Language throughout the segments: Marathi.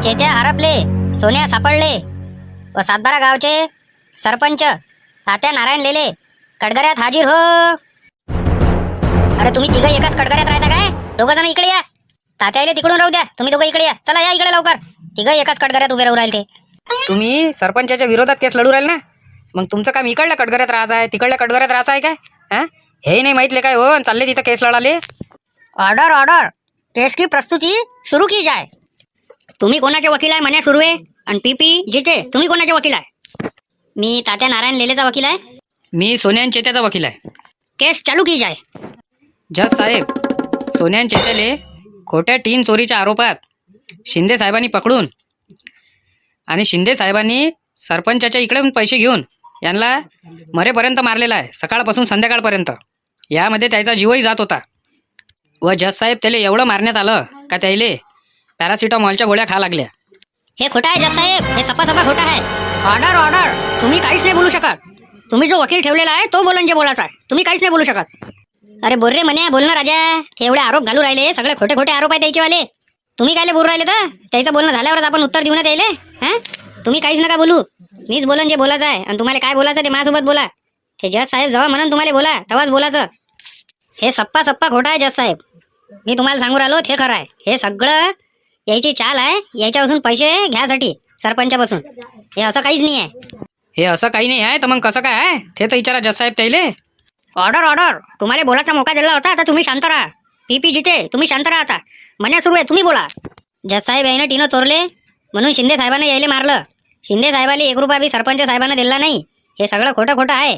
चेत्या हरपले, सोन्या सापडले व सातबारा गावचे सरपंच तात्या नारायण लेले कडगऱ्यात हाजीर हो. अरे तुम्ही तिघं एकाच कडगऱ्यात राहता काय? दोघं जण इकडे या. तात्याला तिकडून राहू द्या, तुम्ही दोघं इकडे या. चला या इकडे लवकर. तिघं एकाच कडगऱ्यात उभे राहू राहिले. तुम्ही सरपंचाच्या विरोधात केस लढू राहिले ना, मग तुमचं काम इकडल्या कडगऱ्यात राहायचं आहे, तिकडल्या कडगऱ्यात राहायचं आहे काय? हा, हे नाही माहितले काय हो? चालले तिथं केस लढाले. ऑर्डर ऑर्डर, केस की प्रस्तुती सुरू की जाय. तुम्ही कोणाचे वकील आहे म्हणे सुरवे? आणि पीपी जिते तुम्ही कोणाचे वकील आहे? मी तात्या नारायण लेलेचा वकील आहे. मी सोन्यान चेत्याचा वकील आहे. केस चालू की जाय. जज साहेब, सोन्यान चेत्याले खोट्या टीन चोरीच्या आरोपात शिंदे साहेबांनी पकडून आणि शिंदे साहेबांनी सरपंचाच्या इकडून पैसे घेऊन यांना मरेपर्यंत मारलेला आहे, सकाळपासून संध्याकाळपर्यंत. यामध्ये त्याचा जीवही जात होता. व जज साहेब त्याला एवढं मारण्यात आलं का त्याले पॅरासिटामॉलच्या गोळ्या खा लागल्या. हे खोटा आहे जज साहेब, हे सपा खोटा आहे. ऑर्डर ऑर्डर, तुम्ही काहीच नाही बोलू शकत. तुम्ही जो वकील ठेवलेला आहे तो बोलन जे बोलायचा आहे, तुम्ही काहीच नाही बोलू शकत. अरे बोल रे म्हणे, बोल ना राजा. ते एवढे आरोप घालू राहिले, सगळे खोटे खोटे आरोप आहे त्याचेवाले. तुम्ही कायले बोलू राहिले? तर त्याचं बोलणं झाल्यावरच आपण उत्तर देऊ ना त्याले. हा, तुम्ही काहीच नका बोलू. मीच बोलन जे बोलायचं आहे. आणि तुम्हाला काय बोलायचं ते माझ्यासोबत बोला. ते जज साहेब जेव्हा म्हणून तुम्हाला बोला तेव्हाच बोलायचं. हे सप्पा खोटा आहे जज साहेब. मी तुम्हाला सांगू राहिलो ते खरं आहे. हे सगळं यायची चाल आहे, याच्यापासून पैसे घ्यासाठी सरपंचापासून. हे असं काहीच नाही आहे. हे असं काही नाही आहे तर मग कसं काय आहे ते तर विचारा जज साहेब त्याले. ऑर्डर ऑर्डर, तुम्हाला बोलायचा मोका दिला होता, आता तुम्ही शांत राहा. पीपी जिते तुम्ही शांत राहा. आता म्हणे सुरू आहे, तुम्ही बोला. जज साहेब यायनं टीनं चोरले म्हणून शिंदे साहेबांना यायले मारलं. शिंदे साहेबाला 1 रुपया बी सरपंच साहेबांना दिला नाही. हे सगळं खोटं आहे.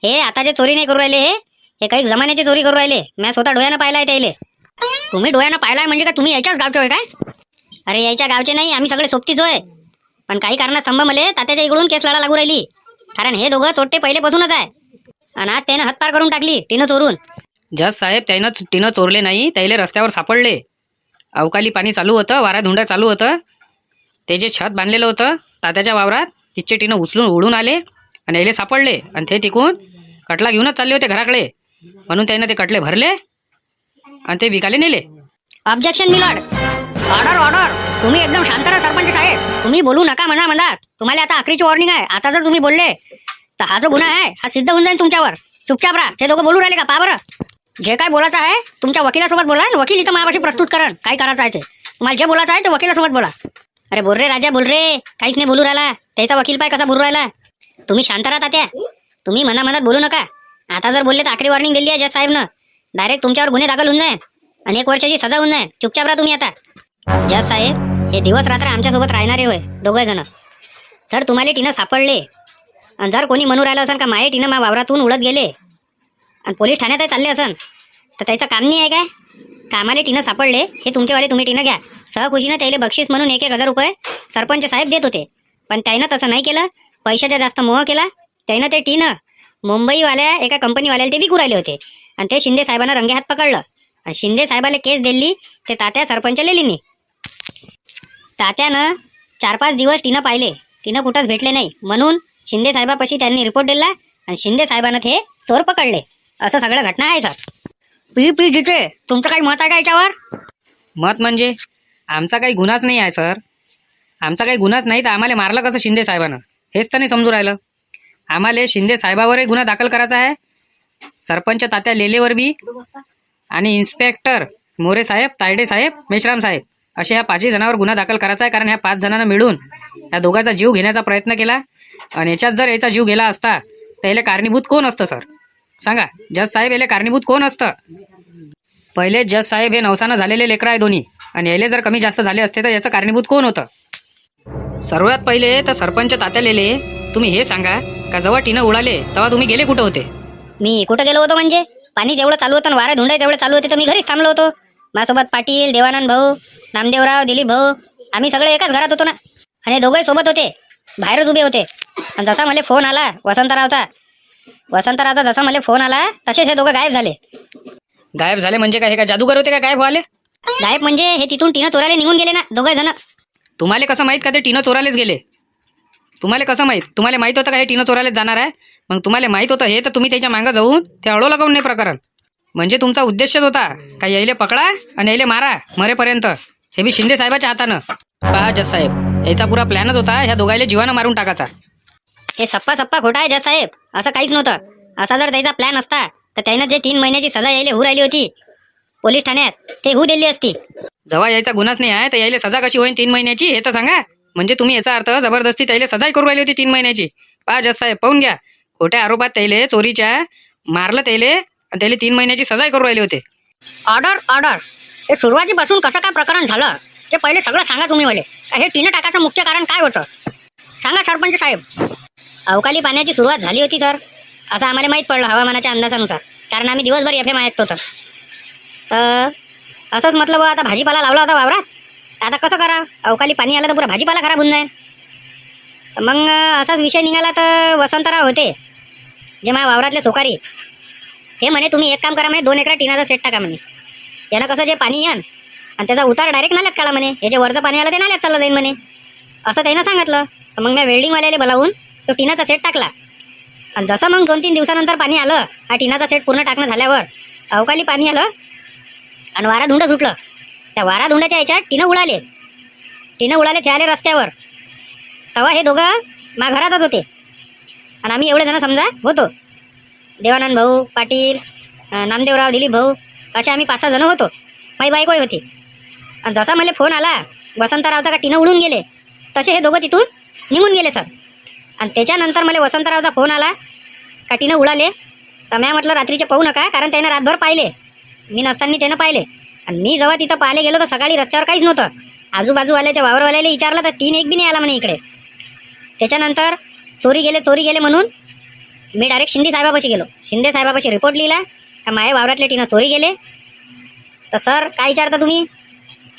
हे आता जे चोरी नाही करू राहिले, हे काही जमान्याची चोरी करू राहिले. मी स्वतः डोळ्यानं पाहिलाय त्याले. तुम्ही डोळ्यानं पाहिलाय म्हणजे का तुम्ही याच्याच गावचे होय काय? अरे यायच्या गावचे नाही, आम्ही सगळे सोबतीच होय. पण काही कारणास्तंभ मले तात्याच्या इकडून केस लढा लागू राहिली. कारण हे दोघं चोट्टे पहिलेपासूनच आहे. आणि आज त्यानं हातपार करून टाकली टीनं चोरून. जज साहेब त्यानं टीनं चोरले नाही, त्याले रस्त्यावर सापडले. अवकाळी पाणी चालू होतं, वारा धुंडा चालू होतं. ते जे छत बांधलेलं होतं तात्याच्या वावरात, तिचे टीनं उचलून उडून आले आणि यायले सापडले. आणि ते तिकून कटला घेऊनच चालले होते घराकडे. म्हणून त्यानं ते कटले भरले आणि ते विकाले नेले. Objection milord. ऑर्डर ऑर्डर, तुम्ही एकदम शांत राहा सरपंच साहेब. तुम्ही बोलू नका म्हणा. तुम्हाला आता आखरीची वॉर्निंग आहे. आता जर तुम्ही बोलले तर हा जो गुन्हा आहे हा सिद्ध होऊन जाईल तुमच्यावर. चुपचाप राहा. ते दोघं बोलू राहिले का पहा बरं. जे काय बोलायचं आहे तुमच्या वकिलासोबत बोला. वकील इथं माझ्यापाशी प्रस्तुत करण काय करायचं आहे ते. तुम्हाला जे बोलायचं आहे ते वकिलासोबत बोला. अरे बोल रे राजा, बोल रे. काहीच नाही बोलू राहिला. त्याचा वकील पाय कसा बोलू राहिला. तुम्ही शांत राहा तात्या. तुम्ही मनात बोलू नका. आता जर बोलले तर आखरी वॉर्निंग दिली आहे जज साहेबनं. डायरेक्ट तुमच्यावर गुन्हे दाखल होऊन जाईल आणि 1 वर्षाची सजा होऊन जाईल. चुपचाप राहा तुम्ही आता. जज साहेब, हे दिवस रात्र आमच्यासोबत राहणारे होय दोघं जण. जर तुम्हाला टीनं सापडले आणि जर कोणी म्हणू राहिलं असेल का माये टीनं मा वावरातून उडत गेले आणि पोलीस ठाण्यात चालले असेल तर त्याचं काम नाही आहे काय? कामाले टीनं सापडले हे तुमचेवाले तुम्ही टीनं घ्या. सहखुशीनं त्याला बक्षीस म्हणून 1,000 रुपये सरपंच साहेब देत होते. पण त्यानं तसं नाही केलं. पैशाचा जास्त मोह केला. त्यानं ते टीनं मुंबईवाल्या एका कंपनीवाल्याला ते विकू राहिले होते. आणि ते शिंदे साहेबांना रंगे हात पकडलं आणि शिंदे साहेबाला केस दिली. ते तात्या सरपंच लेलीनी. तात्यानं 4-5 दिवस टीनं पाहिले. टीनं कुठंच भेटले नाही. म्हणून शिंदे साहेबापाशी त्यांनी रिपोर्ट दिला आणि शिंदे साहेबांना ते चोर पकडले. असं सगळं घटना आहे सर. पी जिथे तुमचं काही मत आहे का याच्यावर? मत म्हणजे आमचा काही गुन्हाच नाही आहे सर. आमचा काही गुन्हाच नाही तर आम्हाला मारलं कसं शिंदे साहेबानं हेच तर नाही समजू राहिलं. आम्हाला शिंदे साहेबावरही गुन्हा दाखल करायचा आहे, सरपंच तात्या लेलेवर बी, आणि इन्स्पेक्टर मोरे साहेब, तायडे साहेब, मेश्राम साहेब असे ह्या 5 जणांवर गुन्हा दाखल करायचा आहे. कारण ह्या 5 जणांना मिळून या दोघांचा जीव घेण्याचा प्रयत्न केला. आणि याच्यात जर याचा जीव गेला असता तर याला कारणीभूत कोण असतं सर? सांगा जज साहेब, याला कारणीभूत कोण असतं? पहिले जज साहेब हे नवसानं झालेले लेकरं आहे दोन्ही. आणि याले जर कमी जास्त झाले असते तर याचं कारणीभूत कोण होतं? सर्वात पहिले तर सरपंच तात्या लेले, तुम्ही हे सांगा का जेव्हा टीनं उडाले तेव्हा तुम्ही गेले कुठं होते? मी कुठं गेलो होतो म्हणजे? पाणी जेवढं चालू होतं, वारा धुंडाय जेवढं चालू होते तर मी घरीच थांबलो होतो. माझ्यासोबत पाटील, देवानंद भाऊ, नामदेवराव, दिलीप भाऊ, आम्ही सगळे एकाच घरात होतो ना. आणि दोघंही सोबत होते, बाहेरच उभे होते. आणि जसा मला फोन आला वसंतरावचा जसा मला फोन आला तसेच हे दोघं गायब झाले. गायब झाले म्हणजे काय? हे काय जादूगर होते का गायब व्हाले? गायब म्हणजे हे तिथून टीनं चोरायला निघून गेले ना दोघं जण. तुम्हाला कसं माहीत का ते टीनं चोरायलाच गेले? तुम्हाला कसं माहीत? तुम्हाला माहीत होतं का हे टीनं चोरायलाच जाणार आहे? मग तुम्हाला माहीत होतं हे तर तुम्ही त्याच्या मागं जाऊन ते अडवलं काऊन नाही प्रकरण? म्हणजे तुमचा उद्देशच होता का यायले पकडा आणि यायले मारा मरेपर्यंत. ते बी शिंदे साहेबाच्या हातानं. पहा जज साहेब, याचा पुरा प्लॅनच होता ह्या दोघायले जीवानं मारून टाकायचा. हे सप्पा खोटा आहे जज साहेब. असं काहीच नव्हतं. असा जर त्याचा प्लॅन असता तर त्यानं जे 3 महिन्याची सजा यायला होऊ राहिली होती पोलीस ठाण्यात ते होऊ दिली असती. जेव्हा यायचा गुन्हाच नाही आहे तर यायला सजा कशी होईल 3 महिन्याची हे तर सांगा. म्हणजे तुम्ही याचा अर्थ जबरदस्ती त्याला सजाही करू राहिली होती 3 महिन्याची. पहा जज साहेब, पाहून घ्या. खोट्या आरोपात त्याले चोरीच्या मारलं त्याले आणि त्याला 3 महिन्याची सजाही करू राहिले होते. ऑर्डर हे सुरुवातीपासून कसं काय प्रकरण झालं ते पहिले सगळं सांगा तुम्ही मला. हे टीनं टाकायचं मुख्य कारण काय होतं सांगा सरपंच साहेब. अवकाळी पाण्याची सुरुवात झाली होती सर, असं आम्हाला माहीत पडलं हवामानाच्या अंदाजानुसार, कारण आम्ही दिवसभर FM ऐकतो सर. तर असंच म्हटलं बा आता भाजीपाला लावला होता वावरात, आता कसं करा, अवकाळी पाणी आलं तर पुरा भाजीपाला खराब होऊन जाईल. तर मग असाच विषय निघाला. तर वसंतराव होते जे माझ्या वावरातले सोकारी, हे म्हणे तुम्ही एक काम करा म्हणे 2 एकर टिनाचा सेट टाका म्हणे. यानं कसं जे पाणी येन आणि त्याचा उतार डायरेक्ट नाल्यात काढा म्हणे, हे जे वरचं पाणी आलं ते नाल्यात चाललं जाईल म्हणे, असं त्यानं सांगितलं. तर मग मी वेल्डिंगवाल्याला बोलावून तो टिनाचा सेट टाकला. आणि जसं मग 2-3 दिवसानंतर पाणी आलं, हा टिनाचा सेट पूर्ण टाकणं झाल्यावर अवकाळी पाणी आलं आणि वारा धुंड सुटलं. त्या वारा धुंडाच्या ह्याच्यात टिनं उडाले ते आले रस्त्यावर. तेव्हा हे दोघं मा घरातच होते आणि आम्ही एवढे जण समजा होतो. देवानंद भाऊ पाटील, नामदेवराव, दिलीप भाऊ, असे आम्ही 5-6 जण होतो. माझी बायकोही होती. आणि जसा मला फोन आला वसंतरावचा का टिनं उडून गेले, तसे हे दोघं तिथून निघून गेले सर. आणि त्याच्यानंतर मला वसंतरावचा फोन आला का टिनं उडाले. तर मी म्हटलं रात्रीचे पाहू नका, कारण त्यानं रातभर पाहिले, मी नसताना त्यानं पाहिले. आणि मी जेव्हा तिथं पाहायला गेलो तर सकाळी रस्त्यावर काहीच नव्हतं. आजूबाजूवाल्याच्या वावरवाल्याला विचारलं तर टीन एक बी नाही आला म्हणे इकडे. त्याच्यानंतर चोरी गेले म्हणून मी डायरेक्ट शिंदे साहेबापाशी गेलो. शिंदे साहेबापाशी रिपोर्ट लिहिला का माझ्या वावरातले टीनं चोरी गेले. तर सर काय विचारता तुम्ही,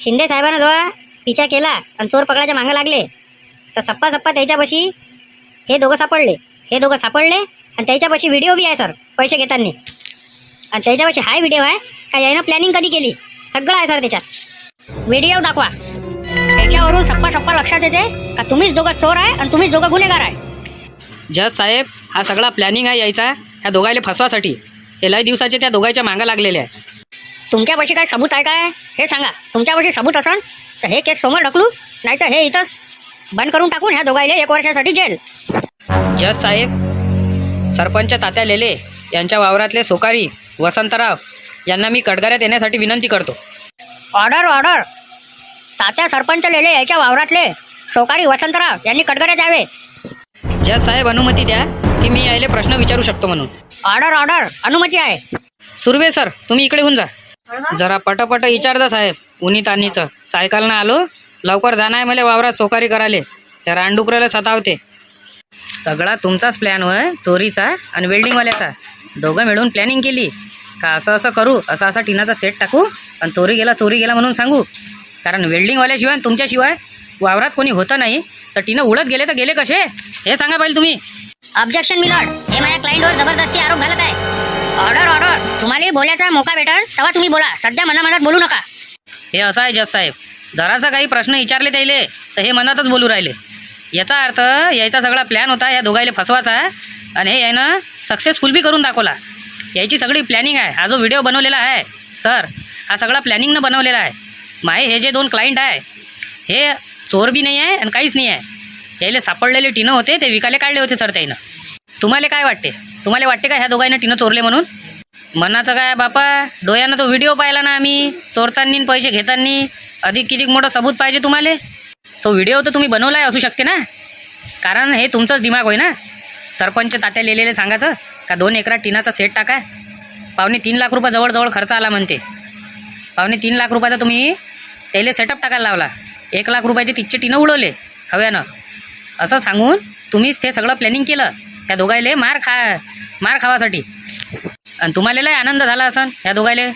शिंदे साहेबांना जेव्हा पिछा केला आणि चोर पकडायच्या मागं लागले तर सप्पा त्याच्यापाशी हे दोघं सापडले आणि त्याच्यापाशी व्हिडिओ बी आहे सर पैसे घेताना. आणि त्याच्यापाशी हाय व्हिडिओ आहे का यानं प्लॅनिंग कधी केली सगळं आहे सर त्याच्यात. व्हिडिओ दाखवा, त्याच्यावरून सप्पा लक्षात येते का तुम्हीच दोघं चोर आहे आणि तुम्हीच दोघं गुन्हेगार आहे. जज साहेब, हा सगळा प्लॅनिंग आहे यायचा ह्या दोघायला फसवासाठी. हे लय दिवसाचे त्या दोघांच्या मागं लागलेले आहे. तुमच्यापाशी काय सबूत आहे काय हे सांगा. तुमच्यापाशी सबूत असेल तर हे केस समोर ढकलू, नाही तर हे इथंच बंद करून टाकून ह्या दोघायले 1 वर्षासाठी जेल. जज साहेब, सरपंच तात्या लेले यांच्या वावरातले सोकारी वसंतराव यांना मी कटघऱ्यात येण्यासाठी विनंती करतो. ऑर्डर तात्या सरपंच लेले याच्या वावरातले सोकारी वसंतराव यांनी कटघऱ्यात यावे. जज साहेब, अनुमती द्या की मी यायले प्रश्न विचारू शकतो म्हणून. ऑर्डर अनुमती आहे. सुर्वे सर, तुम्ही इकडे होऊन जा. जरा पटपट विचारता साहेब. उन्ही तान्हीचं सायकलनं आलो, लवकर जाणं आहे मला वावरात सोकारी करायले. त्या रानडुकराला सतावते. सगळा तुमचाच प्लॅन होय, चोरीचा आणि वेल्डिंगवाल्याचा. दोघं मिळून प्लॅनिंग केली का असं करू, असा टिनाचा सेट टाकू आणि चोरी गेला म्हणून सांगू. कारण वेल्डिंगवाल्याशिवाय तुमच्याशिवाय वावरात कोणी होतं नाही. तर टिनं उडत गेले तर गेले कसे हे सांगा पाहिजे तुम्ही. ऑब्जेक्शन मिलॉर्ड, हे माझ्या क्लायंटवर जबरदस्ती आरोप घालत आहे. ऑर्डर तुम्हाला बोलायचा मोका भेटल तेव्हा तुम्ही बोला, सध्या मनात बोलू नका. हे असं आहे जज साहेब, जरासा काही प्रश्न विचारले त्याले तर हे मनातच बोलू राहिले. याचा अर्थ यायचा सगळा प्लॅन होता या दोघायले फसवाचा आणि हे यानं सक्सेसफुल बी करून दाखवला. याची सगळी प्लॅनिंग आहे. हा जो व्हिडिओ बनवलेला आहे सर, हा सगळा प्लॅनिंगनं बनवलेला आहे. माहे हे जे 2 क्लायंट आहे हे चोर बी नाही आहे आणि काहीच नाही आहे. यायले सापडलेले टिनं होते ते विकायला काढले होते सर त्यानं. तुम्हाला काय वाटते, तुम्हाला वाटते का ह्या दोघांना टिनं चोरले म्हणून? मनाचं काय बापा, डोळ्यानं तो व्हिडिओ पाहिला ना आम्ही चोरतानी पैसे घेतानी. अधिक किती मोठं सबूत पाहिजे तुम्हाला? तो व्हिडिओ तर तुम्ही बनवलाय असू शकते ना, कारण हे तुमचंच दिमाग होय ना. सरपंच तात्या लिहिलेले सांगायचं का 2 एकरात टिनाचा सेट टाका. 2.5-3 लाख रुपये जवळ खर्च आला म्हणते. 2.5-3 लाख रुपयाचा तुम्ही त्याला सेटअप टाकायला लावला. 1 लाख रुपयाचे तिथचे टिनं उडवले हव्यानं. असं सांगून तुम्हीच ते सगळं प्लॅनिंग केलं त्या दोघायले मार खावासाठी. आणि तुम्हाला लय आनंद झाला असन ह्या दोघायले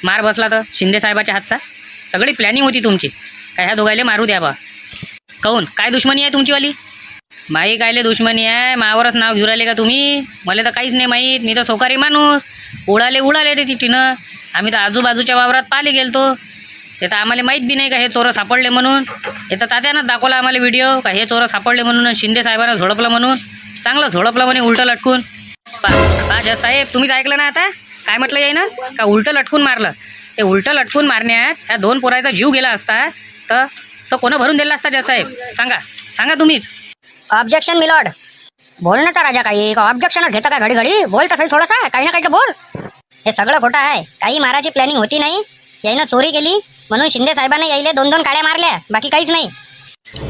मार बसला तर शिंदे साहेबाच्या हातचा. सगळी प्लॅनिंग होती तुमची का ह्या दोघायले मारू द्या बा. काहून, काय दुश्मनी आहे तुमचीवाली? माई कायले दुश्मनी आहे, मावरच नाव घेऊ राहिले का तुम्ही? मला तर काहीच नाही माहीत. मी तर सोकारी माणूस. उडाले ते टिनं. आम्ही तर आजूबाजूच्या वावरात पाहिले गेलतो. ते तर आम्हाला माहीत बी नाही का हे चोरं सापडले म्हणून. हे तर तात्यानंच दाखवला आम्हाला व्हिडिओ का हे चोरं सापडले म्हणून. शिंदे साहेबांना झोडपलं म्हणून. चांगलं झोडपलं म्हणे उलटं लटकून. पा जज साहेब, तुम्हीच ऐकलं ना आता काय म्हटलं याय ना का उलटं लटकून मारलं. ते उलटं लटकून मारण्यात ह्या 2 पोराचा जीव गेला असता तर तो कोण भरून दिला असता जजसाहेब? सांगा सांगा तुम्हीच. Objection milord. बोल ना राजा, काही ऑब्जेक्शनच घेता का घडी घडी? बोल तसं थोडंसं काही ना काही तर बोल. हे सगळं खोटं आहे. काही माराची प्लॅनिंग होती नाही. याईनं चोरी केली म्हणून शिंदे साहेबांना यायले 2-2 काड्या मारल्या, बाकी काहीच नाही.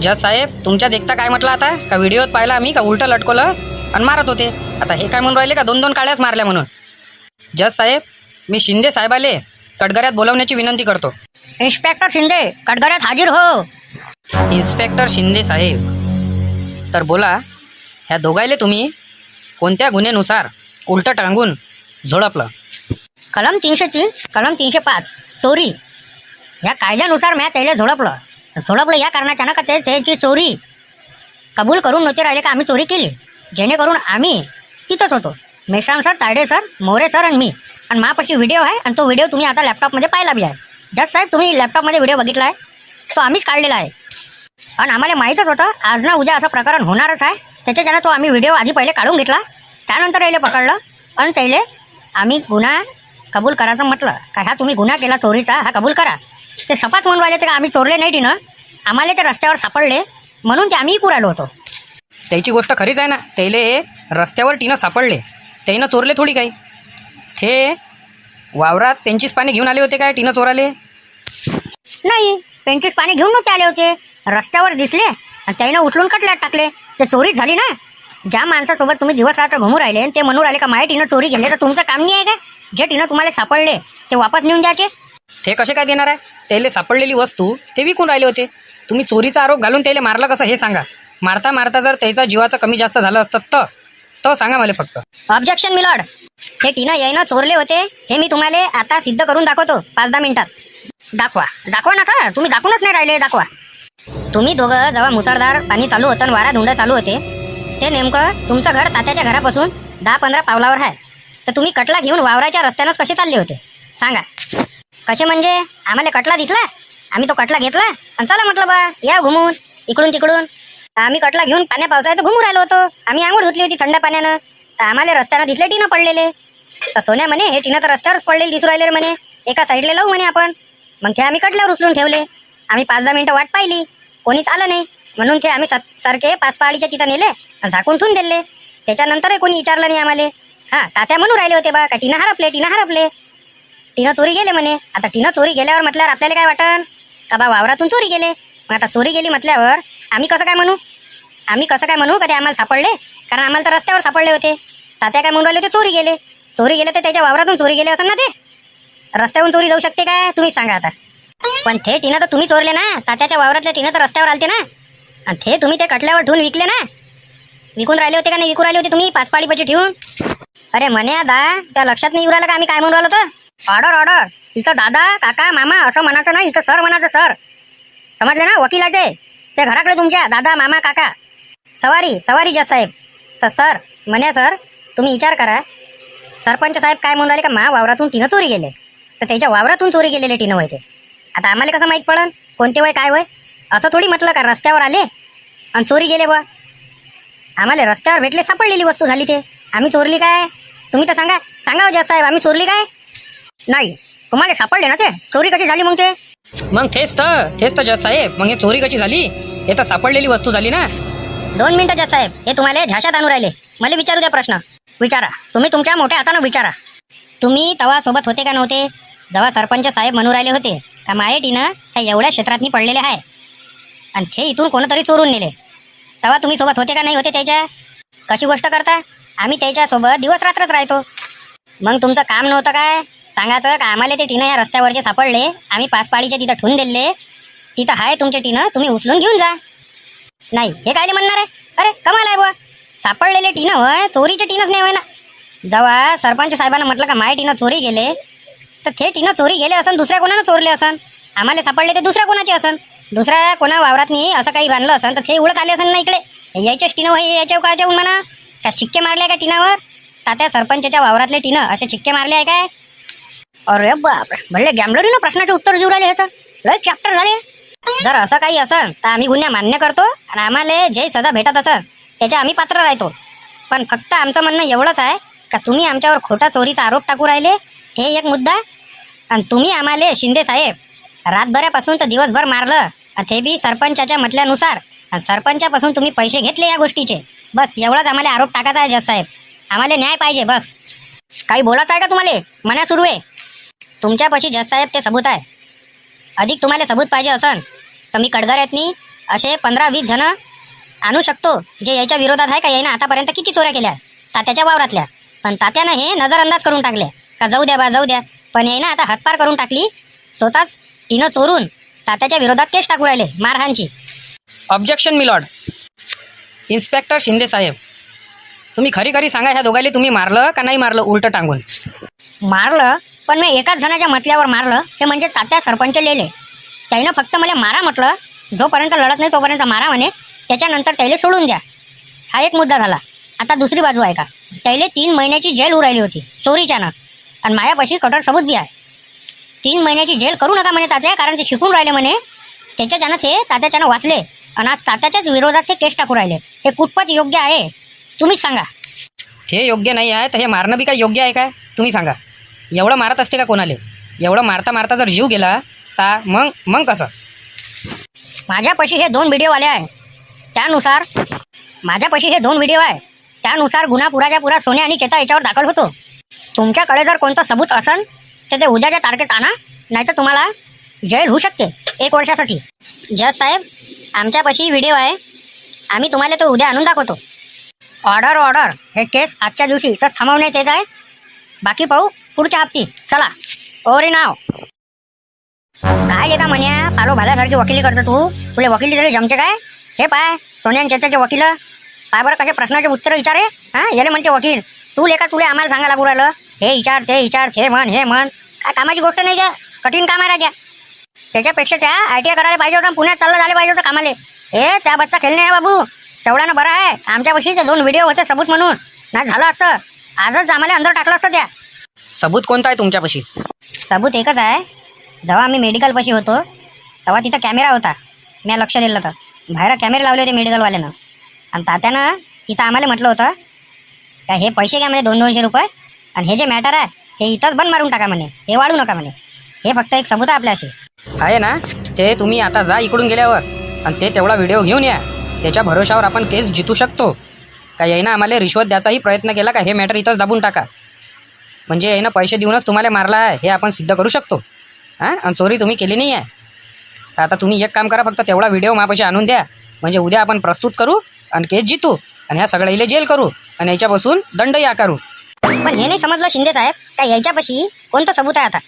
जज साहेब तुमच्या देखता काय म्हटलं आता? का व्हिडिओत पाहिला आम्ही का उलटं लटकवलं आणि मारत होते? आता हे काय म्हणून राहिले का 2-2 काड्याच मारल्या म्हणून? जज साहेब मी शिंदे साहेबाले कटघऱ्यात बोलवण्याची विनंती करतो. इन्स्पेक्टर शिंदे कटघऱ्यात हाजीर हो. इन्स्पेक्टर शिंदे साहेब तर बोला, ह्या दोघायले तुम्ही कोणत्या गुन्ह्यानुसार उलटं टांगून झोडपलं? कलम 303, कलम 305 चोरी या कायद्यानुसार मी त्याला झोडपलं या कारणाच्या ना का त्याची चोरी कबूल करून नव्हते राहिले का आम्ही चोरी केली, जेणेकरून आम्ही तिथंच होतो. Meshram sir, Tayade sir, More sir आणि मी. आणि माझ्यापाशी व्हिडिओ आहे आणि तो व्हिडिओ तुम्ही आता लॅपटॉपमध्ये पाहिला बी आहे. जस्ट साहेब तुम्ही लॅपटॉपमध्ये व्हिडिओ बघितला आहे, तो आम्हीच काढलेला आहे. आणि आम्हाला माहीतच होतं आज ना उद्या असं प्रकरण होणारच आहे. त्याच्याच्यानं तो आम्ही व्हिडिओ आधी पहिले काढून घेतला, त्यानंतर यायला पकडलं आणि त्याला आम्ही गुन्हा कबूल करायचं म्हटलं. का हा तुम्ही गुन्हा केला चोरीचा, हा कबूल करा. ते सपाच म्हणून राहिले ते का आम्ही चोरले नाही टिनं, आम्हाला ते रस्त्यावर सापडले म्हणून ते आम्ही पुरायलो होतो. त्याची गोष्ट खरीच आहे ना. त्याले रस्त्यावर टिनं सापडले, त्यानं चोरले थोडी काही. ते वावरात त्यांचीच पाणी घेऊन आले होते काय टिनं चोराले? नाही, पेंटीस पाणी घेऊन नव्हते आले होते, रस्त्यावर दिसले आणि त्यानं उचलून कटल्यात टाकले. ते चोरी झाली ना. ज्या माणसासोबत तुम्ही दिवस रात्र घुमू राहिले आणि ते म्हणू राहिले का माझ्या टिनं चोरी केली, तर तुमचं काम नाही आहे का? जे टिनं तुम्हाला सापडले ते वापस नेऊन द्यायचे. ते कसे काय देणार आहे? त्याला सापडलेली वस्तू ते विकून राहिले होते. तुम्ही चोरीचा आरोप घालून त्याला मारलं कसं हे सांगा. मारता मारता जर त्याचा जीवाचं कमी जास्त झालं असतं तर सांगा मला फक्त. Objection milord. हे टिनं यायनं चोरले होते हे मी तुम्हाला आता सिद्ध करून दाखवतो 5-10 मिनिटात. दाखवा नका, तुम्ही दाखवूनच नाही राहिले. दाखवा. तुम्ही दोघं जेव्हा मुसळधार पाणी चालू होतं आणि वारा धुंड चालू होते, ते नेमकं तुमचं घर तात्याच्या घरापासून 10-15 पावलावर आहे. तर तुम्ही कटला घेऊन वावराच्या रस्त्यानंच कसे चालले होते सांगा? कसे म्हणजे? आम्हाला कटला दिसला, आम्ही तो कटला घेतला आणि चला म्हटलं बा या घुमून इकडून तिकडून. आम्ही कटला घेऊन पाण्या पावसाळ्याचं घुमू राहिलो होतो. आम्ही आंघोळ धुतली होती थंड पाण्यानं, तर आम्हाला रस्त्यानं दिसले टिनं पडलेले. तर सोन्या म्हणे हे टिनं तर रस्त्यावरच पडलेले दिसू राहिले म्हणे, एका साईडला लावू म्हणे आपण. मग ते आम्ही कटल्यावर उचलून ठेवले. आम्ही 5-10 मिनिटं वाट पाहिली, कोणीच आलं नाही म्हणून ते आम्ही सारखे 5 पहाडीच्या तिथं नेले आणि झाकून ठेवून दिले. त्याच्यानंतरही कोणी विचारलं नाही आम्हाला. हां, तात्या म्हणून राहिले होते बा का टिनं हरपले, टिनं चोरी गेले म्हणे. आता टिनं चोरी गेल्यावर म्हटल्यावर आपल्याला काय वाटन का बा वावरातून चोरी गेले. मग आता चोरी गेली म्हटल्यावर आम्ही कसं काय म्हणू का ते आम्हाला सापडले? कारण आम्हाला तर रस्त्यावर सापडले होते. तात्या काय म्हणून राहिले ते चोरी गेले तर त्याच्या वावरातून चोरी गेले असं ना. ते रस्त्यावरून चोरी जाऊ शकते काय तुम्हीच सांगा आता. पण ते टिनं तर तुम्ही चोरले ना. तात्याच्या वावरातले टिनं तर रस्त्यावर आलते ना, आणि ते तुम्ही ते कटल्यावर ठेवून विकले ना. विकून राहिले होते का नाही? विकून राहिले होते तुम्ही 5 पाळी पैसे ठेवून. अरे म्हणे दादा, त्या लक्षात नाही येऊ राहिलं का आम्ही काय म्हणून राहिलो तर? ऑर्डर. इथं दादा काका मामा असं म्हणायचं नाही, इथं सर म्हणायचं. सर समजले ना? वकील आहे ते घराकडे तुमच्या दादा मामा काका. सवारी जज साहेब. तर सर म्हणे सर तुम्ही विचार करा, सरपंच साहेब काय म्हणून राहिले का मा वावरातून टिनं चोरी गेले, तर त्याच्या वावरातून चोरी गेलेले टिनं होते. आता आम्हाला कसं माहीत पडन कोणते वय काय वय? असं थोडी म्हटलं का रस्त्यावर आले आणि चोरी गेले बा. आम्हाला रस्त्यावर भेटले, सापडलेली वस्तू झाली. ते आम्ही चोरली काय? तुम्ही तर सांगा जज साहेब, आम्ही चोरली काय? नाही, तुम्हाला सापडले ना ते. चोरी कशी झाली मग ते? मग तेच तर जज साहेब, मग हे चोरी कशी झाली? हे तर सापडलेली वस्तू झाली ना. 2 मिनिटं जज साहेब, हे तुम्हाला झाशात आणू राहिले. मला विचारू द्या प्रश्न. विचारा, तुम्ही तुमच्या मोठ्या हातानं विचारा. तुम्ही तेव्हा सोबत होते का नव्हते जेव्हा सरपंच साहेब म्हणू राहिले होते का माये टिनं ह्या एवढ्या क्षेत्रातनी पडलेले आहे आणि ते इथून कोणतरी चोरून नेले? तेव्हा तुम्ही सोबत होते का नाही होते त्याच्या? कशी गोष्ट करता? आम्ही त्याच्यासोबत दिवस रात्रच राहतो. मग तुमचं काम नव्हतं काय सांगायचं का आम्हाला ते टिनं या रस्त्यावरचे सापडले, आम्ही 5 पाळीच्या तिथं ठेवून दिले, तिथं आहे तुमचे टिनं, तुम्ही उचलून घेऊन जा? नाही, हे कायले म्हणणार आहे? अरे कमाल आहे बुवा. सापडलेले टिनं होय, चोरीचे टिनच नाही होय ना. जेव्हा सरपंच साहेबांना म्हटलं का माय टिनं चोरी गेले, तर ते टिनं चोरी गेले असन, दुसऱ्या कोणानं चोरले असन. आम्हाला सापडले ते दुसऱ्या कोणाचे असन, दुसऱ्या कोणा वावरातनी असं काही बांधलं असन तर ते उडत आले असन ना इकडे. यायच्याच टिनं होय, याच्या कायच्या म्हणा का शिक्के मारले का टिनावर? तात्या सरपंचच्या वावरातले टिनं असे शिक्के मारले आहे काय? अरे बापरे, भले गॅम्बलरी ना प्रश्नाचे उत्तर देऊ राहिले. ह्याचं लय चॅप्टर झाले. जर असं काही असन तर आम्ही गुन्हा मान्य करतो आणि आम्हाला जे सजा भेटत असन त्याच्या आम्ही पात्र राहतो. पण फक्त आमचं म्हणणं एवढंच आहे का तुम्ही आमच्यावर खोटा चोरीचा आरोप टाकू राहिले, हे एक मुद्दा. आणि तुम्ही आम्हाला शिंदे साहेब रातभरापासून तर दिवसभर मारलं, आणि ते बी सरपंचाच्या म्हटल्यानुसार. आणि सरपंचापासून तुम्ही पैसे घेतले या गोष्टीचे. बस एवढाच आम्हाला आरोप टाकायचा आहे जज साहेब. आम्हाला न्याय पाहिजे बस. काही बोलायचं आहे का तुम्हाला? मना सुरू आहे तुमच्यापाशी जज साहेब, ते सबूत आहे. अधिक तुम्हाला सबूत पाहिजे असन तर मी कडगऱ्यातनी असे 15-20 जण आणू शकतो, जे याच्या विरोधात आहे का यानं आतापर्यंत किती चोऱ्या केल्या तात्याच्या वावरातल्या. पण तात्यानं हे नजरअंदाज करून टाकले का जाऊ द्या बा जाऊ द्या. पण यानं आता हातपार करून टाकली. स्वतःच तिनं चोरून तात्याच्या विरोधात केस टाकू राहिले मारहाणची. Objection milord. इन्स्पेक्टर शिंदे साहेब, तुम्ही खरी खरी सांगा, ह्या दोघांनी तुम्ही मारलं का नाही मारलं उलटं टांगून? मारलं, पण मी एकाच जणाच्या म्हटल्यावर मारलं, ते म्हणजे तात्या सरपंच लिहिले. त्यानं फक्त मला मारा म्हटलं, जोपर्यंत लढत नाही तोपर्यंत मारा म्हणे, त्याच्यानंतर त्याला सोडून द्या. हा एक मुद्दा झाला. आता दुसरी बाजू आहे का, त्याला 3 महिन्याची जेल होऊ राहिली होती चोरीच्यानं, आणि मायापाशी कठोर सबूत बी आहे. 3 महिन्याची जेल करू नका म्हणे तात्या, कारण ते शिकून राहिले म्हणे. त्याच्याच्यानं ते तात्याच्यानं वाचले, आणि आज तात्याच्याच विरोधात ते केस टाकू राहिले. हे कुठपत योग्य आहे तुम्हीच सांगा. हे योग्य नाही आहे तर हे मारणं बी काय योग्य आहे काय? तुम्ही सांगा. एवढं मारत असते का कोणाले? एवढं मारता मारता जर जीव गेला तर मग कसं? माझ्यापाशी हे 2 व्हिडिओ आले आहे. त्यानुसार गुन्हा पुराच्या पुरा सोन्या आणि चेता याच्यावर दाखल होतो. तुमच्याकडे जर कोणता सबूत असन तर ते उद्याच्या तारखेत आणा, नाहीतर तुम्हाला जेल होऊ शकते 1 वर्षासाठी. जज साहेब, आमच्यापाशी व्हिडिओ आहे, आम्ही तुम्हाला तो उद्या आणून दाखवतो. ऑर्डर. हे केस आजच्या दिवशी इथं थांबवण्यात येत आहे. बाकी पाहू पुढच्या हप्ती. चला ओरी नाव काय लेका म्हण्या, पालो भाल्यासारखी वकिली करतो तू. तुला वकिली तरी जमते काय? हे पाय सोन्यान चेताचे वकील पाय बरं कसे प्रश्नाचे उत्तर विचारे. हां याले म्हणते वकील. तू लेका तुला आम्हाला सांगा लागू राहिलं हे विचार ते विचार, हे म्हण. काय कामाची गोष्ट नाही का? कठीण काम आहे राजा. त्याच्यापेक्षा त्या ITI करायला पाहिजे होतं, पुण्यात चाललं झाले पाहिजे होतं कामाले. हे त्या बच्चा खेळणे आहे बाबू. चवडानं बरं आहे आमच्यापाशी ते 2 व्हिडिओ होते सबूत म्हणून. नाही झालं असतं आजच आम्हाला अंदर टाकलं असतं. त्या सबूत कोणता आहे तुमच्यापाशी? सबूत एकच आहे. जेव्हा आम्ही मेडिकलपाशी होतो तेव्हा तिथं कॅमेरा होता. मी लक्ष दिलं तर बाहेर कॅमेरे लावले होते मेडिकलवाल्यानं. आणि तात्यानं तिथं आम्हाला म्हटलं होतं का हे पैसे घ्या म्हणे 200-200 रुपये, आणि हे जे मॅटर आहे हे इथंच बंद मारून टाका म्हणे, हे वाढू नका म्हणे. हे फक्त एक सबूत आहे आपल्याशी. आहे ना ते. तुम्ही आता जा इकडून गेल्यावर आणि ते तेवढा व्हिडिओ घेऊन या. त्याच्या भरोशावर आपण केस जितू शकतो. का यानं आम्हाला रिश्वत द्यायचाही प्रयत्न केला का हे मॅटर इथंच दाबून टाका. म्हणजे यानं पैसे देऊनच तुम्हाला मारला आहे हे आपण सिद्ध करू शकतो. हां, आणि चोरी तुम्ही केली नाही आहे. तर आता तुम्ही एक काम करा, फक्त तेवढा व्हिडिओ माझ्यापाशी आणून द्या. म्हणजे उद्या आपण प्रस्तुत करू आणि केस जितू, आणि ह्या सगळ्याला जेल करू, आणि याच्यापासून दंडही आकारू. पण हे नाही समजलं शिंदे साहेब, का याच्यापाशी कोणतं सबूत आहे? आता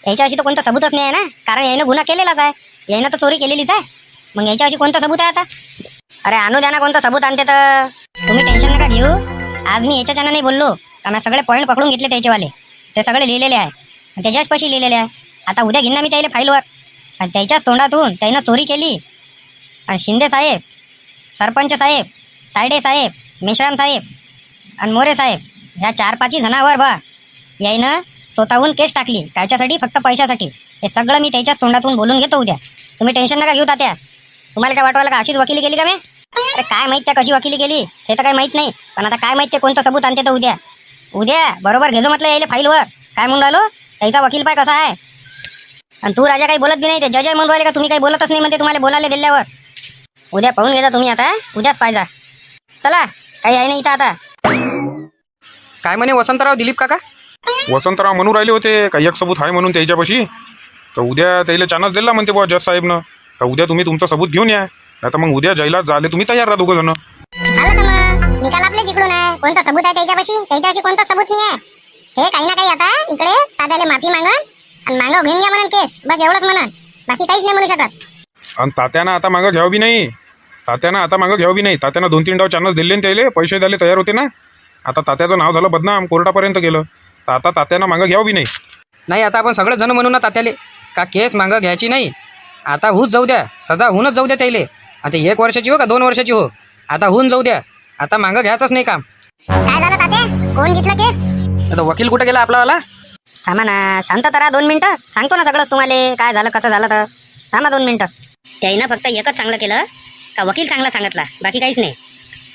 याच्यापाशी तर कोणतं सबूतच नाही आहे ना, कारण यानं गुन्हा केलेलाच आहे. यानं तर चोरी केलेलीच आहे. मग याच्यापाशी कोणतं सबूत आहे आता? अरे आणू द्या ना कोणतं सबूत आणते तर. तुम्ही टेन्शन नका घेऊ. आज मी याच्याच्यानं नाही बोललो, कारण सगळे पॉईंट पकडून घेतले त्याचेवाले. ते सगळे लिहिलेले आहे, त्याच्याचपाशी लिहिलेले आहे. आता उद्या घेईन ना मी त्याला फाईलवर. आणि त्याच्याच तोंडातून त्यानं चोरी केली. आणि शिंदे साहेब, सरपंच साहेब, तायडे साहेब, मेश्राम साहेब आणि मोरे साहेब ह्या 4-5 जणांवर बा यायनं स्वतःहून केस टाकली. त्याच्यासाठी फक्त पैशासाठी. हे सगळं मी त्याच्याच तोंडातून बोलून घेतो उद्या. तुम्ही टेन्शन नका घेऊ तात्या. तुम्हाला काय वाटवायला का अशीच वकिली केली का मी? अरे काय माहीत त्या कशी वकिली केली हे तर काही माहीत नाही. पण आता काय माहीत ते कोणतं सबूत आणते तर उद्या बरोबर घेजो म्हटलं यायला फाईलवर. काय म्हणून राहिलो त्याचा वकील पाय कसा आहे. आणि तू राजा काही बोलत बी नाही. ते जज म्हणून राहिले का तुम्ही काही बोलतच नाही म्हणते तुम्हाला बोलायला दिल्यावर. उद्या पाहून घेजा तुम्ही. आता उद्याच पाहिजा. चला काही आहे नाही इथं आता. काय म्हणे वसंतराव, दिलीप काका? वसंतराव म्हणून राहिले होते का एक सबूत आहे म्हणून त्याच्यापाशी. तर उद्या त्याला चान्स दिला म्हणते बुवा जज साहेबनं. तर उद्या तुम्ही तुमचं सबूत घेऊन या, नाही तर मग उद्या जैलात झाले तुम्ही तयार राहा 2 जण. झालं तर मग निकाल आपल्या जिकडून आहे. कोणता सबूत आहे त्याच्यापाशी कोणता सबूत नाही आहे. हे काही ना काही आता इकडे तात्याला माफी मागन आणि मागं घेऊन घ्या म्हणून केस. बस एवढंच म्हणन, बाकी काहीच नाही म्हणू शकत. आणि तात्यानं आता मागं घ्यावं बी नाही. तात्यानं 2-3 डाव चान्स दिले त्याले, पैसे द्यायला तयार होते ना. आता तात्याचं नाव झालं बदनाम, कोर्टापर्यंत गेलं. तर आता तात्यानं मागं घ्यावं बी नाही. आता आपण सगळे जण म्हणू ना तात्याले का केस मागं घ्यायची नाही. आता होऊच जाऊ द्या, सजा होऊनच जाऊ द्या त्याले. आता 1 वर्षाची हो का 2 वर्षाची हो, आता होऊन जाऊ द्या. आता मागं घ्यायचंच नाही काम. काय झालं तात्या? कोण जितलं केस? आता वकील कुठे गेला आपलावाला? थांबा ना, शांत राहा 2 मिनिटं. सांगतो ना सगळं तुम्हाला काय झालं कसं झालं तर. थांबा 2 मिनिटं. त्याईनं फक्त एकच चांगलं केलं का वकील चांगला सांगितला, बाकी काहीच नाही.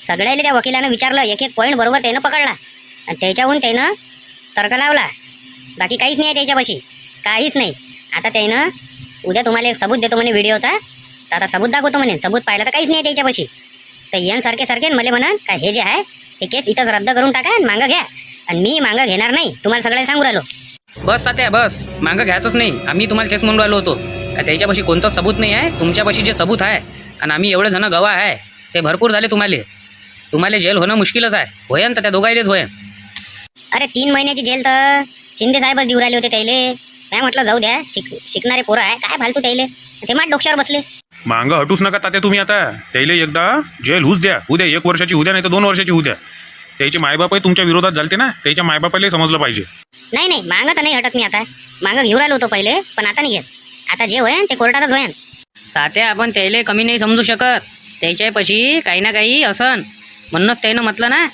सगळ्याला त्या वकिलानं विचारलं, एक पॉईंट बरोबर त्यानं पकडला आणि त्याच्याहून त्यानं तर्क लावला. बाकी काहीच नाही आहे त्याच्यापाशी. काहीच नाही. आता त्यानं उद्या तुम्हाला एक सबूत देतो म्हणे व्हिडिओचा. तर आता सबूत दाखवतो म्हणे. सबूत पाहिलं तर काहीच नाही त्याच्यापाशी. तर येन सारखे मला म्हणा का हे जे आहे हे केस इथंच रद्द करून टाका आणि मागं घ्या. आणि मी मागं घेणार नाही, तुम्हाला सगळ्यांना सांगू राहिलो. बस तात्या बस, मागं घ्यायचंच नाही. आम्ही तुम्हाला तेच म्हणून राहिलो होतो का त्याच्यापाशी कोणतं सबूत नाही आहे. तुमच्यापाशी जे सबूत आहे आणि आम्ही एवढे जण गवाह आहे ते भरपूर झाले. तुम्हाला जेल होणं मुश्किलच आहे. होयन तर त्या दोघायलेच होयन. अरे 3 महिन्याची जेल तर शिंदे साहेबच देऊ राहिले होते त्याले. काय म्हटलं जाऊ द्या, शिकणारे पोरं आहे काय फालतू त्याले. ते माठ डोक्यावर बसले. मागं हटूच नका तात्या तुम्ही. आता त्याला एकदा जेल होऊच द्या. उद्या 1 वर्षाची होऊ द्या नाही तर 2 वर्षाची होऊ द्या. त्याचे मायबापही तुमच्या विरोधात झालते ना, त्याच्या मायबापालाही समजलं पाहिजे. नाही मागं तर नाही हटत मी. आता मागं घेऊ राहिलो होतो पहिले, पण आता नाही घेत. आता जे होईन ते कोर्टातच होईन. तात्या आपण त्याला कमी नाही समजू शकत. त्याच्यापाशी काही ना काही असन म्हणूनच त्यानं म्हटलं ना.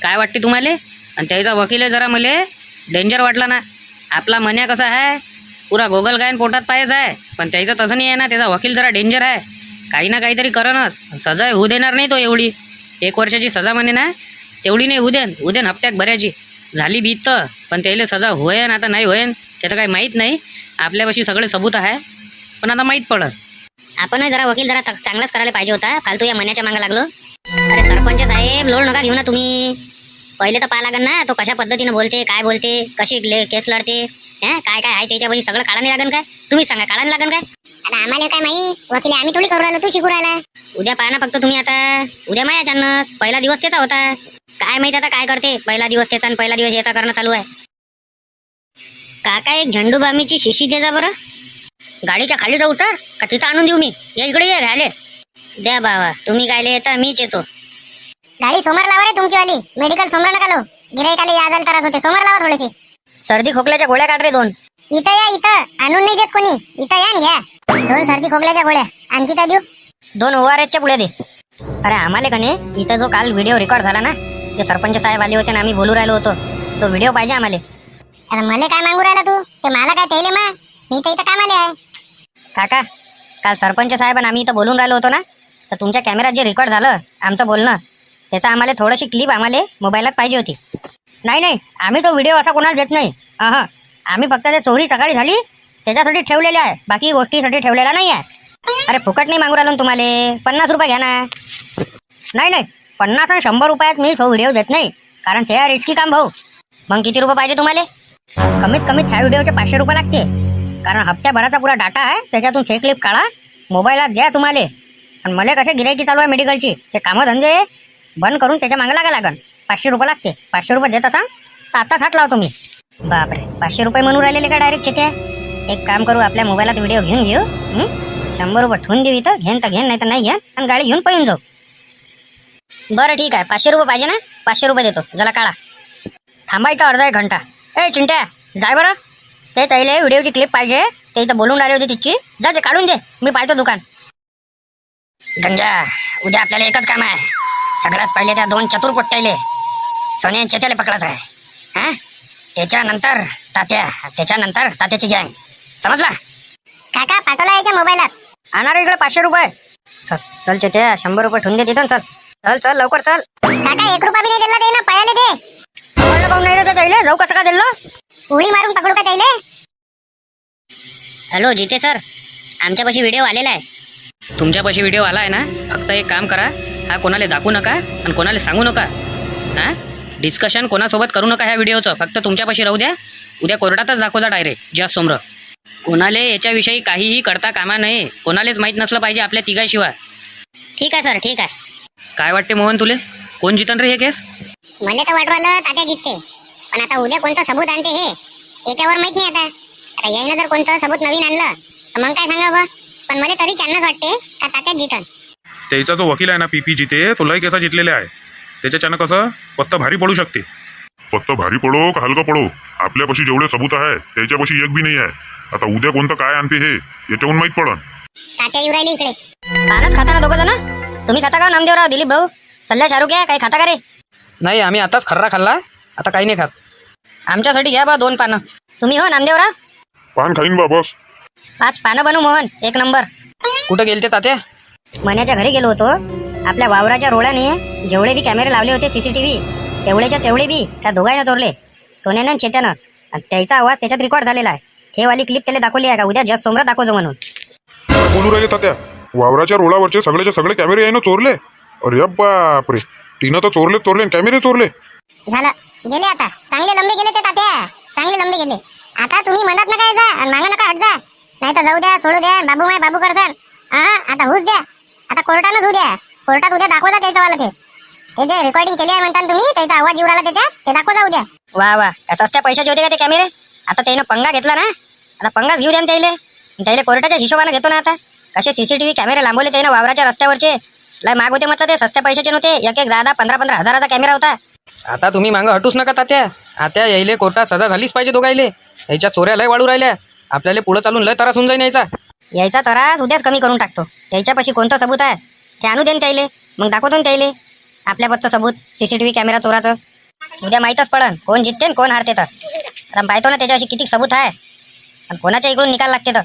काय वाटते तुम्हाला? आणि त्याचा वकील जरा मला डेंजर वाटला ना. आपला मन्या कसा आहे पुरा गोगल गायन पोटात पायच आहे, पण त्याचं तसं नाही आहे ना. त्याचा वकील जरा डेंजर आहे. काही ना काहीतरी करणच. सजा होऊ देणार नाही तो एवढी. 1 वर्षाची सजा म्हणे ना तेवढी नाही होऊ देन हप्त्याक भरायची झाली बीत तर. पण त्याला सजा होईन आता नाही होईन त्याचं काही माहीत नाही. आपल्यापाशी सगळे सबूत आहे पण आता माहीत पडत. आपण जरा वकील जरा चांगलाच करायला पाहिजे होता. फालतू या मन्याच्या मागं लागलो. अरे सरपंच साहेब लोड नका घेऊ ना तुम्ही. पहिले तर पाहा लागेल ना तो कशा पद्धतीने बोलते, काय बोलते, कशी केस लढते, काय काय आहे त्याच्यापाशी सगळं काढा नाही लागेल काय? तुम्ही सांगा काढा नाही लागेल काय? आता आम्हाला काय माहित वकील आम्ही थोडी करू राहिलो, तू शिकू राहिला. उद्या पाहा ना फक्त तुम्ही. आता उद्या माया चान्नस. पहिला दिवस त्याचा होता. काय माहित आता काय करते. पहिला दिवस त्याचा आणि पहिला दिवस याचा करणं चालू आहे. काका एक झंडू बामीची शिशी दे जा बरं. गाडीच्या खाली जाऊ तर का तिथं आणून देऊ मी? या इकडे ये घ्याले. द्या बाबा तुम्ही गायले येता मीच येतो. गाडी समोर लावा रे तुमची वाली. मेडिकल समोर नका लो. गिराईकाले या जायला त्रास होते. समोर लावा थोडीशी. सर्दी खोकल्याच्या गोळ्या काढ रे 2. इथं या, इथं आणून नाही देत कोणी. इथं या आणि घ्या 2 सर्दी खोकल्याच्या गोळ्या. आणखी काय देऊ? 2 ORSच्या पुढे दे. अरे आम्हाला कने इथं जो काल व्हिडिओ रेकॉर्ड झाला ना, ते सरपंच साहेब आले होते ना, आम्ही बोलू राहिलो होतो, तो व्हिडिओ पाहिजे आम्हाला. अरे मला काय मागू राहिला तू? ते मला काय त्याले मा मी तर इथं कामाले आहे. काका काल सरपंच साहेब आणि आम्ही इथं बोलून राहिलो होतो ना, तर तुमच्या कॅमेऱ्यात जे रेकॉर्ड झालं आमचं बोलणं, त्याचा आम्हाला थोडीशी क्लिप आम्हाला मोबाईलात पाहिजे होती. नाही आम्ही तो व्हिडिओ असा कोणाला देत नाही. आम्ही फक्त ते चोरी सकाळी झाली त्याच्यासाठी ठेवलेले आहे, बाकी गोष्टीसाठी ठेवलेला नाही आहे. अरे फुकट नाही मागू राहिलो तुम्हाला. 50 रुपये घ्या ना. नाही 50 आणि 100 रुपयात मी तो व्हिडिओ देत नाही, कारण ते रिस्की काम भाऊ. मग किती रुपये पाहिजे तुम्हाला? कमीत कमी त्या व्हिडिओचे 500 रुपये लागते, कारण हप्त्याभराचा पुरा डाटा आहे. त्याच्यातून ते क्लिप काढा मोबाईलात द्या तुम्हाला. आणि मला कसे गिरायची चालू आहे मेडिकलची, ते कामं धंदे बंद करून त्याच्या मागे लागन. 500 रुपये लागते. 500 रुपये देत असाल तर आताच हात लावतो मी. बापरे 500 रुपये म्हणून राहिलेले का डायरेक्ट चित्या? एक काम करू, आपल्या मोबाईलात व्हिडिओ घेऊन घेऊ. 100 रुपये ठेवून देऊ इथं. घेन तर घेन नाही तर नाही घेन, आणि गाडी घेऊन पळून जाऊ. बरं ठीक आहे, 500 रुपये पाहिजे ना? 500 रुपये देतो. जरा काढा. थांबायचं अर्धा 1 घंटा. चिंट्या जाय बरं. ते त्याला व्हिडिओची क्लिप पाहिजे, ते इथं बोलून राहिले होते तिची. जा ते काढून दे, मी पाहतो दुकान. गंजा उद्या आपल्याला एकच काम आहे. सगळ्यात पहिले त्या 2 चतुरपट्ट्याले सोन्या चेत्याला पकडायचं आहे. त्याच्यानंतर त्याच्यानंतर तात्याची गँग. समजला? काका पाठवला याच्या मोबाईलात. आणणार इकडे 500 रुपये. चल चेत्या 100 रुपये ठेवून दे तिथं. चल लवकर चल. काका 1 रुपया बी नाही दिला ते ना, पळाले ते. पकडलं पाहून नाही रे त्याला. जाऊ कसं का दिलं? उडी मारून पकडू का त्याले? हॅलो जिते सर, आमच्यापाशी व्हिडिओ आलेला आहे. तुमच्यापाशी व्हिडिओ आला आहे ना, फक्त एक काम करा, हा कोणाला दाखवू नका आणि कोणाला सांगू नका. डिस्कशन कोणासोबत करू नका ह्या व्हिडिओचं. फक्त तुमच्यापाशी राहू द्या. उद्या कोर्टातच दाखवता डायरेक्ट जज समोर. कोणाला याच्याविषयी काहीही करता कामा नये. कोणालाच माहीत नसलं पाहिजे आपल्या तिघाशिवाय. ठीक आहे सर, ठीक आहे. काय वाटते मोहन तुले, कोण जितन रे हे केस? मला तर वाटवालं तात्या जितते, पण आता उद्या कोणतं सबूत आणते हे याच्यावर माहित नाही. आता यायनं जर कोणतं सबूत नवीन आणलं तर मग काय सांगावं. पण मला तरी चान्नच वाटते का तात्याच जितन. त्याचा जो वकील आहे ना PP जिते, तो लय केसा जितलेले आहे. त्याच्यानं कसं पत्ता भारी पडू शकते. पत्ता भारी पडो का हलका पडो, आपल्यापाशी जेवढे सबूत आहे त्याच्यापाशी एक बी नाही आहे. आता उद्या कोणतं काय आणते हे याच्याहून माहीत पडन. तात्या येऊ राहिले इकडे. पानच खाता ना 2 जण? तुम्ही खाता का नामदेवराव, दिलीप भाऊ, सल्ल्या शाहरुख आहे, काही खाता का रे? नाही, आम्ही आताच खर्रा खाल्ला, आता काही नाही खात. आमच्यासाठी घ्या 2 पानं. तुम्ही हो नामदेवराव? पान खाईन बा बस. 5 पानं बनू मोहन, 1 नंबर. कुठं गेलते तात्या? मन्याच्या घरी गेलो होतो. आपल्या वावराच्या रोडाने जेवढे बी कॅमेरे लावले होते CCTV, तेवढे बी त्या दोघांना चोरले, सोन्यानं आणि चेत्यानं. आणि त्याचा आवाज त्याच्यात रेकॉर्ड झालेला आहे. हे वाली क्लिप त्याला दाखवली आहे का उद्या जस्ट समोर दाखवतो म्हणून. काय बोलू राहिले तात्या? वावराच्या रोडावरचे सगळेचे सगळे कॅमेरे आहे ना चोरले? अरे बापरे, तिनं तर चोरले कॅमेरे चोरले. झालं, गेले आता. चांगले लंबे गेले ते तात्या, चांगले लंबे गेले. आता तुम्ही मनात नका जा आणि मागं नका हट जा. नाही तर जाऊ द्या, सोडू द्या, बाबू माय बाबू करसान. आता होऊच द्या. आता कोर्टानं होऊ द्या. कोर्टात उद्या दाखवता त्याचं वाला ते जे रेकॉर्डिंग केली आहे म्हणता तुम्ही, त्याचा आवाज येऊ राहिला त्याच्यात, ते दाखवता उद्या. वा वा, त्या सस्त्या पैशाचे होते का ते कॅमेरे? आता त्यानं पंगा घेतला ना, आता पंगाच घेऊ द्या ना त्याला कोर्टाच्या हिशोबाने घेतो ना. आता कसे सीसीटीव्ही कॅमेरे लांबवले त्यानं वावराच्या रस्त्यावरचे. लय माग होते म्हटलं, ते सस्त्या पैशाचे नव्हते. एक 10-15 हजाराचा कॅमेरा होता. आता तुम्ही मागं हटूच नका तात्या. आता यायले कोर्टात सजा झालीच पाहिजे दोघायले. याच्या चोऱ्या लय वाढू राहिल्या. आपल्याला पुढे चालून लय त्रास होऊन जाईन यायचा त्रास उद्याच कमी करून टाकतो. त्याच्यापाशी कोणतं सबूत आहे ते आणू देन त्याले, मग दाखवतो ना त्याले आपल्याबद्दचं सबूत सीसीटीव्ही कॅमेरा चोराचं. उद्या माहीतच पडन कोण जितते कोण हारते. तर पाहतो ना त्याच्याशी किती सबूत आहे आणि कोणाच्या इकडून निकाल लागते तर.